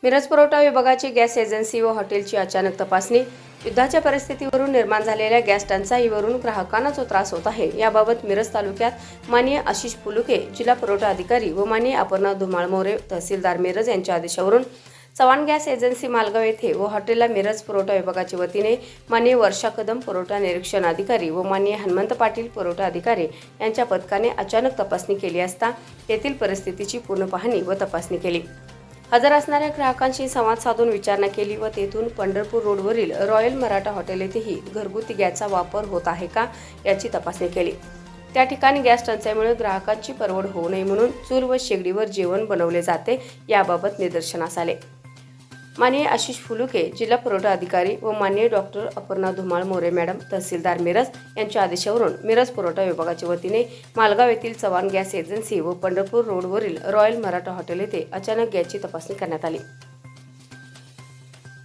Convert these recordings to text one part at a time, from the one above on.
मिरज पुरवठा विभागाची gas agency व हॉटेलची अचानक तपासणी। युद्धाच्या परिस्थितीवरून निर्माण झालेल्या गॅस टंचाईवरून ग्राहकांना जो त्रास होत आहे याबाबत मिरज तालुक्यात माननीय आशिष फुलुके जिल्हा पुरवठा अधिकारी व माननीय अपर्णा धुमाळ मोरे तहसीलदार मिरज यांच्या आदेशावरून चव्हाण गॅस एजन्सी मालगाव येथे व हॉटेलला मिरज पुरवठा विभागाच्या वतीने माननीय वर्षा कदम पुरवठा निरीक्षण अधिकारी व माननीय हनुमंत पाटील पुरवठा अधिकारी यांच्या पथकाने अचानक तपासणी केली असता येथील परिस्थितीची पूर्ण पाहणी व तपासणी केली। हजर असणाऱ्या ग्राहकांशी संवाद साधून विचारणा केली व तेथून पंढरपूर रोडवरील रॉयल मराठा हॉटेल येथेही घरगुती गॅसचा वापर होत आहे का याची तपासणी केली। त्या ठिकाणी गॅस टंचाईमुळे ग्राहकांची परवड होऊ नये म्हणून चूल व शेगडीवर जेवण बनवले जाते याबाबत निदर्शनास आले। माननीय आशिष फुलुके जिल्हा पुरवठा अधिकारी व माननीय डॉक्टर अपर्णा धुमाळ मोरे मॅडम तहसीलदार मिरज यांच्या आदेशावरून मिरज पुरवठा विभागाच्या वतीने मालगाव येथील चव्हाण गॅस एजन्सी व पंढरपूर रोडवरील रॉयल मराठा हॉटेल येथे अचानक गॅसची तपासणी करण्यात आली।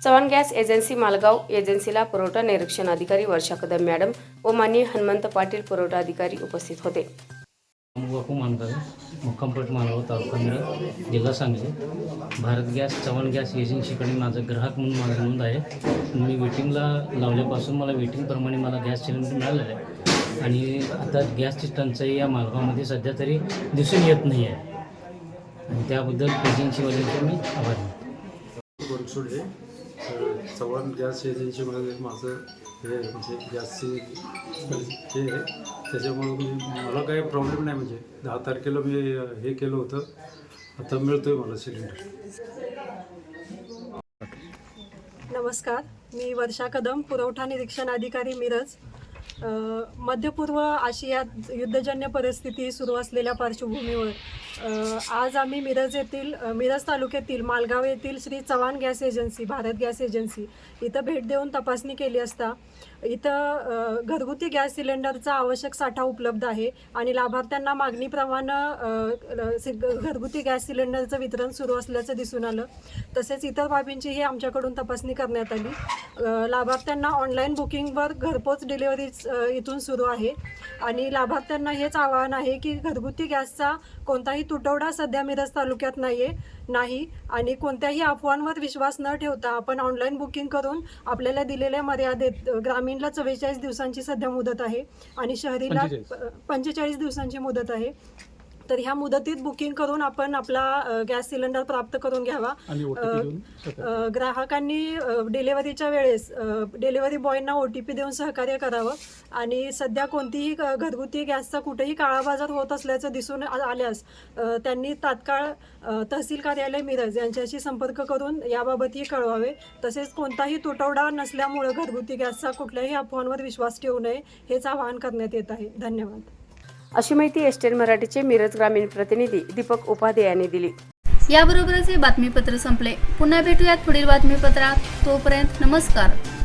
चव्हाण गॅस एजन्सी मालगाव एजन्सीला पुरवठा निरीक्षण अधिकारी वर्षा कदम मॅडम व माननीय हनुमंत पाटील पुरवठा अधिकारी उपस्थित होते। बापू मानकर मुक्कामपेठ मालगाव तालुका मिरज जिल्हा सांगली। भारत गॅस चव्हाण गॅस एजन्सीकडे माझं ग्राहक म्हणून माझा नोंद आहे। मी वेटिंगला लावल्यापासून मला वेटिंगप्रमाणे मला गॅस सिलेंडर मिळालेलं आहे आणि आता गॅसची टंचाई या मालगावामध्ये सध्या तरी दिसून येत नाही आहे आणि त्याबद्दल एजन्सीवाल्यांचे मी आभारी बनसोडे चव्हाण गॅस एजन्सीमध्ये माझं हे म्हणजे गॅसची हे आहे त्याच्यामुळे म्हणजे मला काही प्रॉब्लेम नाही। म्हणजे 10 तारखेला मी हे केलं होतं, आता मिळतोय मला सिलेंडर। नमस्कार, मी वर्षा कदम पुरवठा निरीक्षण अधिकारी मिरज। मध्य पूर्व आशियात युद्धजन्य परिस्थिती सुरू असलेल्या पार्श्वभूमीवर आज आम्ही मिरज तालुक्यातील मालगाव येथील Shri Chavan gas agency Bharat gas agency इथं भेट देऊन तपासणी केली असता इथं घरगुती गॅस सिलेंडरचा आवश्यक साठा उपलब्ध आहे आणि लाभार्थ्यांना मागणीप्रमाणे घरगुती गॅस सिलेंडरचं वितरण सुरू असल्याचं दिसून आलं। तसेच इतर बाबींचीही आमच्याकडून तपासणी करण्यात आली। लाभार्थ्यांना ऑनलाईन बुकिंगवर घरपोच डिलिव्हरी इथून सुरू आहे आणि लाभार्थ्यांना हेच आवाहन आहे की घरगुती गॅसचा कोणताही तुटवडा सध्या मिरज तालुक्यात नाही आणि कोणत्याही अफवांवर विश्वास न ठेवता आपण ऑनलाईन बुकिंग करून आपल्याला दिलेल्या मर्यादेत ग्रामीणला 44 दिवसांची सध्या मुदत आहे आणि शहरीला 45 दिवसांची मुदत आहे। तर ह्या मुदतीत बुकिंग करून आपण आपला गॅस सिलेंडर प्राप्त करून घ्यावा। ग्राहकांनी डिलिव्हरीच्या वेळेस डिलिव्हरी बॉयना OTP देऊन सहकार्य करावं आणि सध्या कोणतीही घरगुती गॅसचा कुठेही काळाबाजार होत असल्याचं दिसून आल्यास त्यांनी तात्काळ तहसील कार्यालय मिरज यांच्याशी संपर्क करून याबाबतही कळवावे। तसेच कोणताही तुटवडा नसल्यामुळे घरगुती गॅसचा कुठल्याही अफवांवर विश्वास ठेवू नये हेच आवाहन करण्यात येत आहे। धन्यवाद। अशी माहिती एसटीएन मराठीचे मिरज ग्रामीण प्रतिनिधी दीपक उपाध्ये यांनी दिली। याबरोबरच हे बातमीपत्र संपले। पुन्हा भेटूयात पुढील बातमीपत्रात। तोपर्यंत नमस्कार।